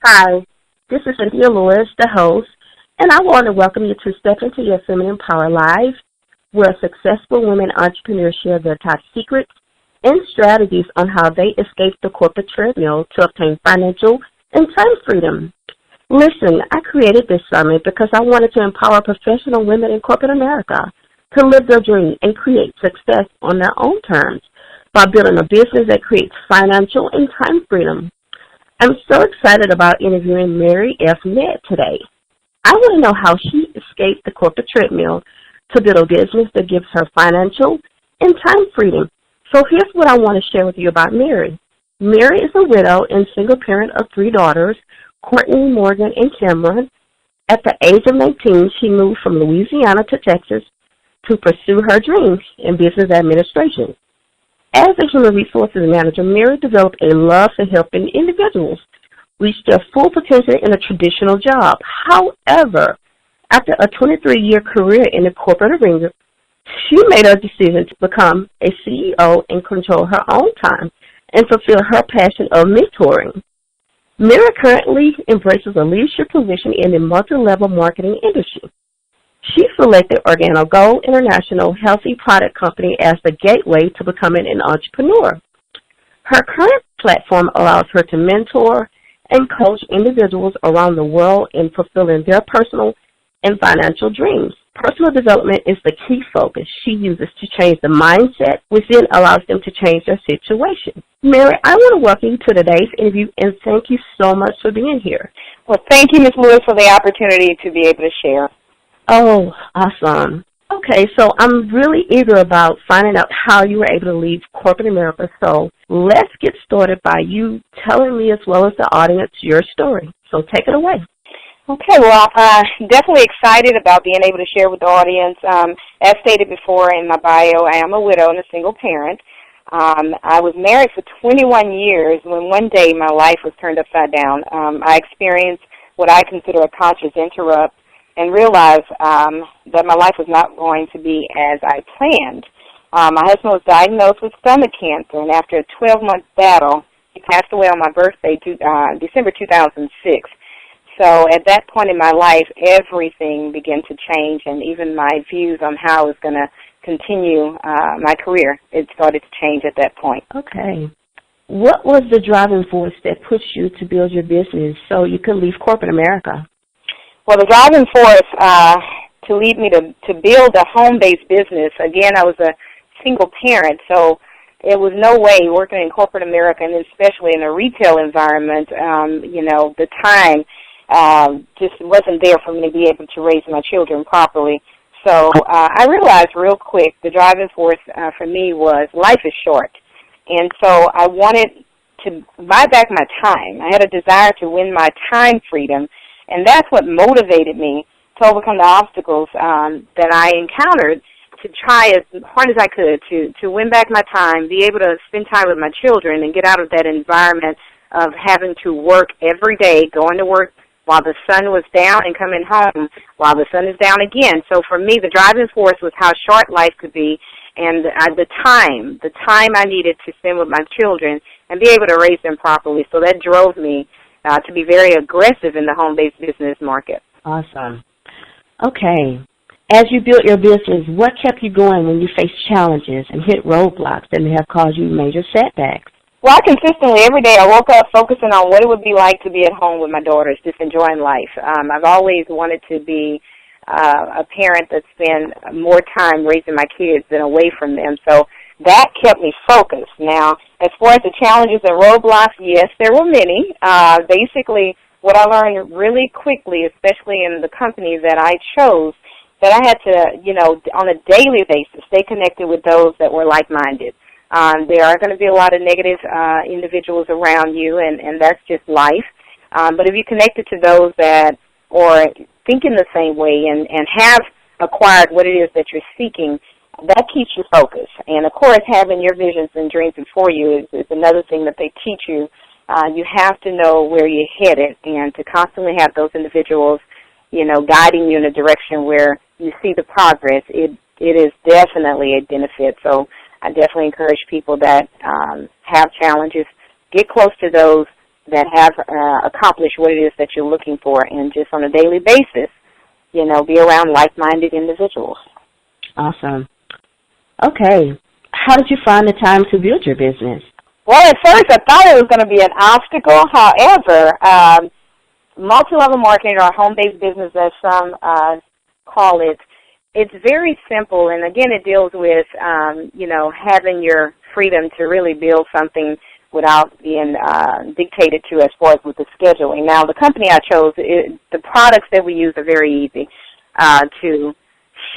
Hi, this is Cynthia Lewis, the host, and I want to welcome you to Step Into Your Feminine Power Live, where successful women entrepreneurs share their top secrets and strategies on how they escape the corporate treadmill to obtain financial and time freedom. Listen, I created this summit because I wanted to empower professional women in corporate America to live their dream and create success on their own terms by building a business that creates financial and time freedom. I'm so excited about interviewing Mary F. Nett today. I want to know how she escaped the corporate treadmill to build a business that gives her financial and time freedom. So here's what I want to share with you about Mary. Mary is a widow and single parent of 3 daughters, Courtney, Morgan, and Cameron. At the age of 19, she moved from Louisiana to Texas to pursue her dreams in business administration. As a human resources manager, Mary developed a love for helping individuals reach their full potential in a traditional job. However, after a 23-year career in the corporate arena, she made a decision to become a CEO and control her own time and fulfill her passion of mentoring. Mary currently embraces a leadership position in the multi-level marketing industry. She selected OrganoGo International Healthy Product Company as the gateway to becoming an entrepreneur. Her current platform allows her to mentor and coach individuals around the world in fulfilling their personal and financial dreams. Personal development is the key focus she uses to change the mindset, which then allows them to change their situation. Mary, I want to welcome you to today's interview, and thank you so much for being here. Well, thank you, Ms. Lewis, for the opportunity to be able to share. Oh, awesome. Okay, so I'm really eager about finding out how you were able to leave corporate America. So let's get started by you telling me as well as the audience your story. So take it away. Okay, well, definitely excited about being able to share with the audience. As stated before in my bio, I am a widow and a single parent. I was married for 21 years when one day my life was turned upside down. I experienced what I consider a conscious interrupt and realized that my life was not going to be as I planned. My husband was diagnosed with stomach cancer, and after a 12-month battle, he passed away on my birthday, December 2006. So at that point in my life, everything began to change, and even my views on how I was going to continue my career, it started to change at that point. Okay. What was the driving force that pushed you to build your business so you could leave corporate America? Well, the driving force to lead me to build a home-based business, again, I was a single parent, so there was no way working in corporate America, and especially in a retail environment, the time just wasn't there for me to be able to raise my children properly. So I realized real quick the driving force for me was life is short. And so I wanted to buy back my time. I had a desire to win my time freedom, and that's what motivated me to overcome the obstacles that I encountered to try as hard as I could to win back my time, be able to spend time with my children, and get out of that environment of having to work every day, going to work while the sun was down and coming home while the sun is down again. So for me, the driving force was how short life could be, and the time I needed to spend with my children and be able to raise them properly. So that drove me to be very aggressive in the home-based business market. Awesome. Okay. As you built your business, what kept you going when you faced challenges and hit roadblocks that may have caused you major setbacks? Well, I consistently, every day, I woke up focusing on what it would be like to be at home with my daughters, just enjoying life. I've always wanted to be a parent that spend more time raising my kids than away from them. So that kept me focused. Now, as far as the challenges and roadblocks, yes, there were many. Basically, what I learned really quickly, especially in the company that I chose, that I had to, on a daily basis, stay connected with those that were like-minded. There are going to be a lot of negative individuals around you, and that's just life. But if you connected to those that are thinking the same way and have acquired what it is that you're seeking, that keeps you focused. And, of course, having your visions and dreams before you is another thing that they teach you. You have to know where you're headed, and to constantly have those individuals, guiding you in a direction where you see the progress, it is definitely a benefit. So I definitely encourage people that have challenges, get close to those that have accomplished what it is that you're looking for, and just on a daily basis, be around like-minded individuals. Awesome. Okay. How did you find the time to build your business? Well, at first I thought it was going to be an obstacle. However, multi-level marketing, or home-based business as some call it, it's very simple. And again, it deals with, having your freedom to really build something without being dictated to as far as with the scheduling. Now, the company I chose, the products that we use are very easy to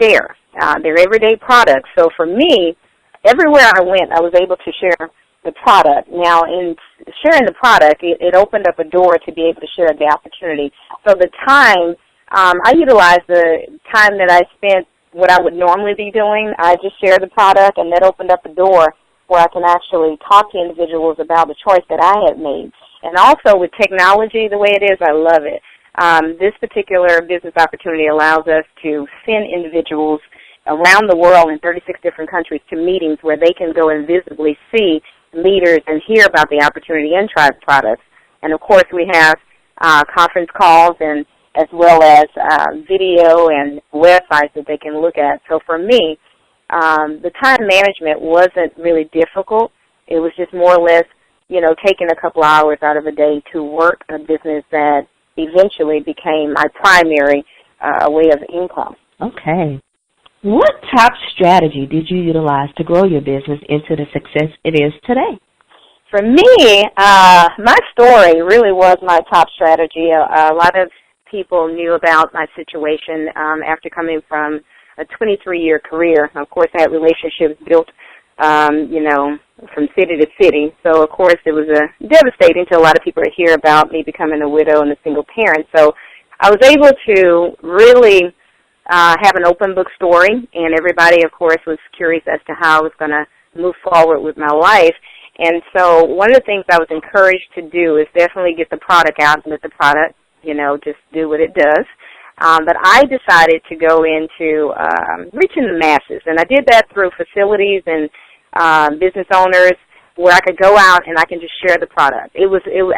share. They're everyday products. So for me, everywhere I went, I was able to share the product. Now, in sharing the product, it opened up a door to be able to share the opportunity. So the time, I utilized the time that I spent what I would normally be doing. I just shared the product, and that opened up a door where I can actually talk to individuals about the choice that I had made. And also with technology the way it is, I love it. This particular business opportunity allows us to send individuals around the world in 36 different countries to meetings where they can go and visibly see leaders and hear about the opportunity and try the products. And, of course, we have conference calls and as well as video and websites that they can look at. So for me, the time management wasn't really difficult. It was just more or less, taking a couple hours out of a day to work a business that eventually became my primary way of income. Okay. What top strategy did you utilize to grow your business into the success it is today? For me, my story really was my top strategy. A lot of people knew about my situation after coming from a 23-year career. Of course, I had relationships built, from city to city. So, of course, it was devastating to a lot of people to hear about me becoming a widow and a single parent. So I was able to really have an open book story, and everybody, of course, was curious as to how I was going to move forward with my life. And so one of the things I was encouraged to do is definitely get the product out and let the product, just do what it does. But I decided to go into reaching the masses, and I did that through facilities and business owners where I could go out and I can just share the product. It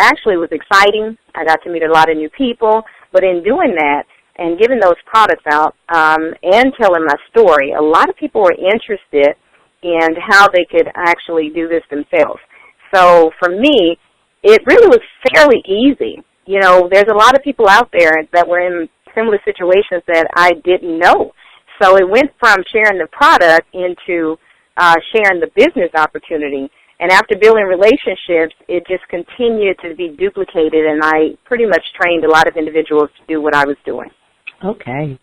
actually was exciting. I got to meet a lot of new people, but in doing that and giving those products out and telling my story, a lot of people were interested in how they could actually do this themselves. So for me, it really was fairly easy. There's a lot of people out there that were in similar situations that I didn't know. So it went from sharing the product into sharing the business opportunity. And after building relationships, it just continued to be duplicated, and I pretty much trained a lot of individuals to do what I was doing. Okay.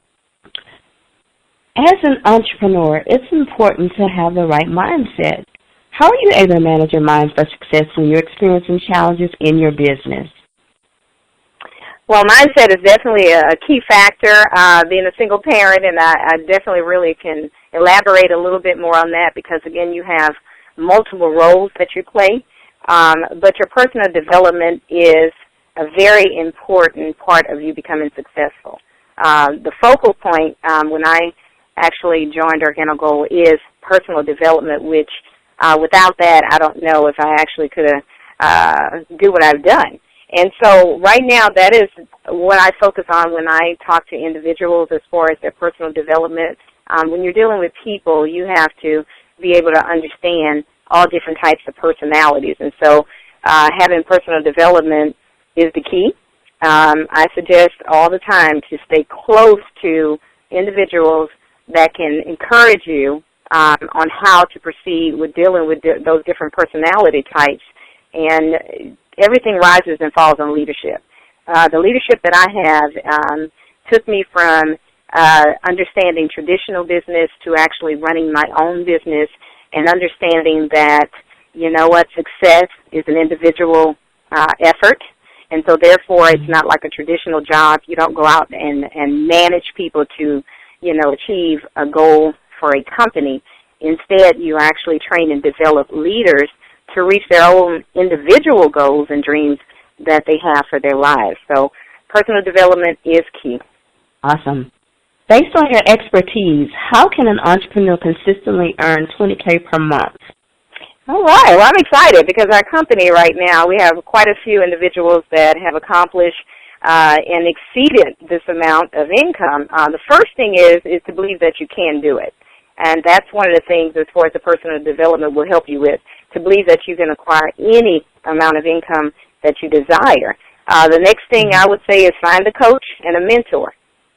As an entrepreneur, it's important to have the right mindset. How are you able to manage your mind for success when you're experiencing challenges in your business? Well, mindset is definitely a key factor, being a single parent, and I definitely really can elaborate a little bit more on that because, again, you have multiple roles that you play, but your personal development is a very important part of you becoming successful. The focal point when I actually joined OrganiGold is personal development, which without that, I don't know if I actually could do what I've done. And so right now, that is what I focus on when I talk to individuals as far as their personal development. When you're dealing with people, you have to be able to understand all different types of personalities. And so having personal development is the key. I suggest all the time to stay close to individuals that can encourage you on how to proceed with dealing with those different personality types. And everything rises and falls on leadership. The leadership that I have took me from understanding traditional business to actually running my own business and understanding that, success is an individual effort. And so, therefore, it's not like a traditional job. You don't go out and manage people to, achieve a goal for a company. Instead, you actually train and develop leaders to reach their own individual goals and dreams that they have for their lives. So personal development is key. Awesome. Based on your expertise, how can an entrepreneur consistently earn $20K per month? All right. Well, I'm excited because our company right now, we have quite a few individuals that have accomplished and exceeded this amount of income. The first thing is to believe that you can do it. And that's one of the things as far as the personal development will help you with, to believe that you can acquire any amount of income that you desire. The next thing I would say is find a coach and a mentor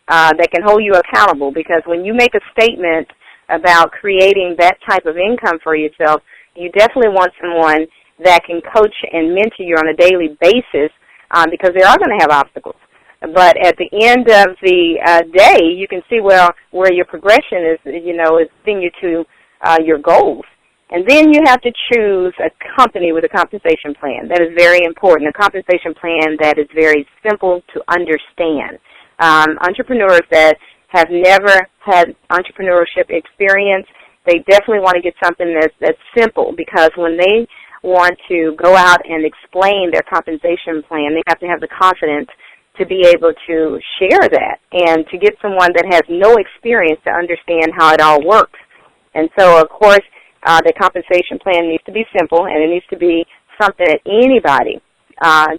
that can hold you accountable, because when you make a statement about creating that type of income for yourself, you definitely want someone that can coach and mentor you on a daily basis, because they are going to have obstacles. But at the end of the day, you can see, well, where your progression is, is getting you to your goals. And then you have to choose a company with a compensation plan. That is very important, a compensation plan that is very simple to understand. Entrepreneurs that have never had entrepreneurship experience, they definitely want to get something that's simple, because when they want to go out and explain their compensation plan, they have to have the confidence to be able to share that and to get someone that has no experience to understand how it all works. And so, of course, the compensation plan needs to be simple, and it needs to be something that anybody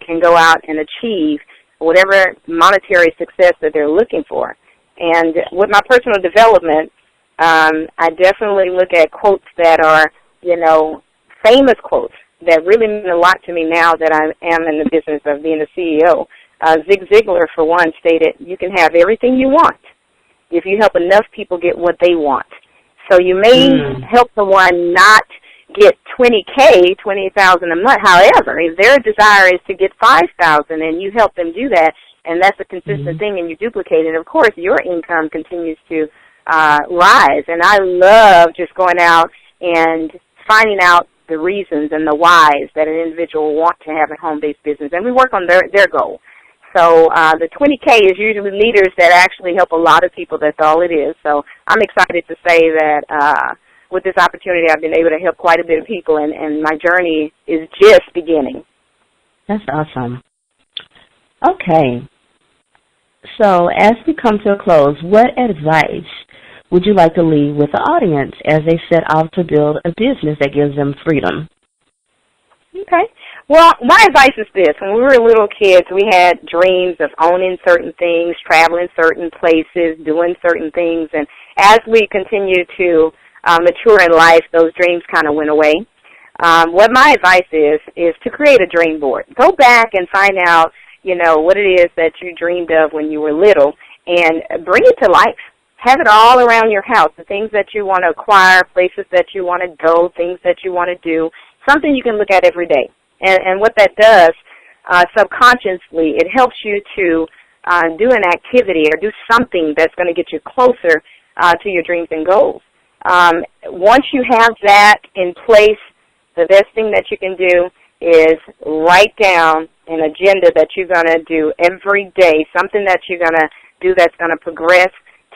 can go out and achieve whatever monetary success that they're looking for. And with my personal development, I definitely look at quotes that are, famous quotes that really mean a lot to me now that I am in the business of being a CEO. Zig Ziglar, for one, stated, you can have everything you want if you help enough people get what they want. So you may help someone not get $20,000 a month. However, if their desire is to get $5,000 and you help them do that, and that's a consistent thing, and you duplicate it, of course, your income continues to rise. And I love just going out and finding out the reasons and the whys that an individual wants to have a home-based business, and we work on their goal. So the $20K is usually leaders that actually help a lot of people. That's all it is. So I'm excited to say that with this opportunity, I've been able to help quite a bit of people, and my journey is just beginning. That's awesome. Okay. So as we come to a close, what advice would you like to leave with the audience as they set out to build a business that gives them freedom? Okay. Well, my advice is this. When we were little kids, we had dreams of owning certain things, traveling certain places, doing certain things. And as we continue to mature in life, those dreams kind of went away. What my advice is to create a dream board. Go back and find out, what it is that you dreamed of when you were little, and bring it to life. Have it all around your house, the things that you want to acquire, places that you want to go, things that you want to do, something you can look at every day. And what that does, subconsciously, it helps you to do an activity or do something that's going to get you closer to your dreams and goals. Once you have that in place, the best thing that you can do is write down an agenda that you're going to do every day, something that you're going to do that's going to progress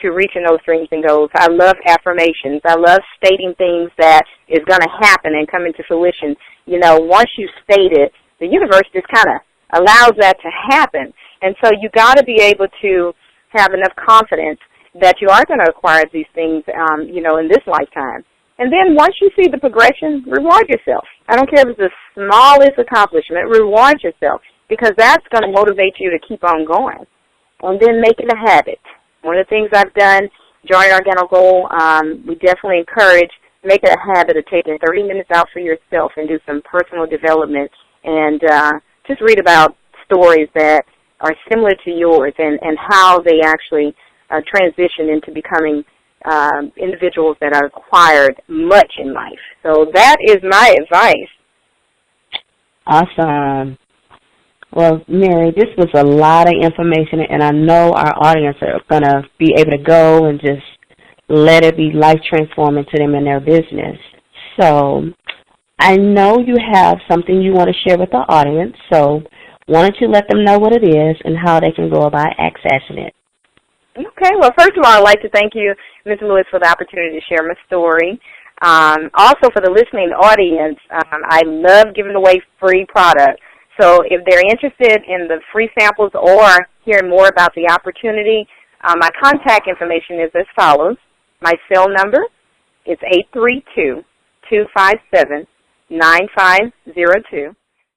to reaching those dreams and goals. I love affirmations. I love stating things that is going to happen and come into fruition. Once you state it, the universe just kind of allows that to happen. And so you got to be able to have enough confidence that you are going to acquire these things, in this lifetime. And then once you see the progression, reward yourself. I don't care if it's the smallest accomplishment, reward yourself, because that's going to motivate you to keep on going. And then make it a habit. One of the things I've done during Organic Goal, we definitely encourage, make it a habit of taking 30 minutes out for yourself and do some personal development, and just read about stories that are similar to yours and how they actually transition into becoming individuals that are acquired much in life. So that is my advice. Awesome. Well, Mary, this was a lot of information, and I know our audience are going to be able to go and just let it be life-transforming to them in their business. So I know you have something you want to share with the audience, so why don't you let them know what it is and how they can go about accessing it? Okay. Well, first of all, I'd like to thank you, Ms. Lewis, for the opportunity to share my story. Also, for the listening audience, I love giving away free products. So if they're interested in the free samples or hearing more about the opportunity, my contact information is as follows. My cell number is 9502.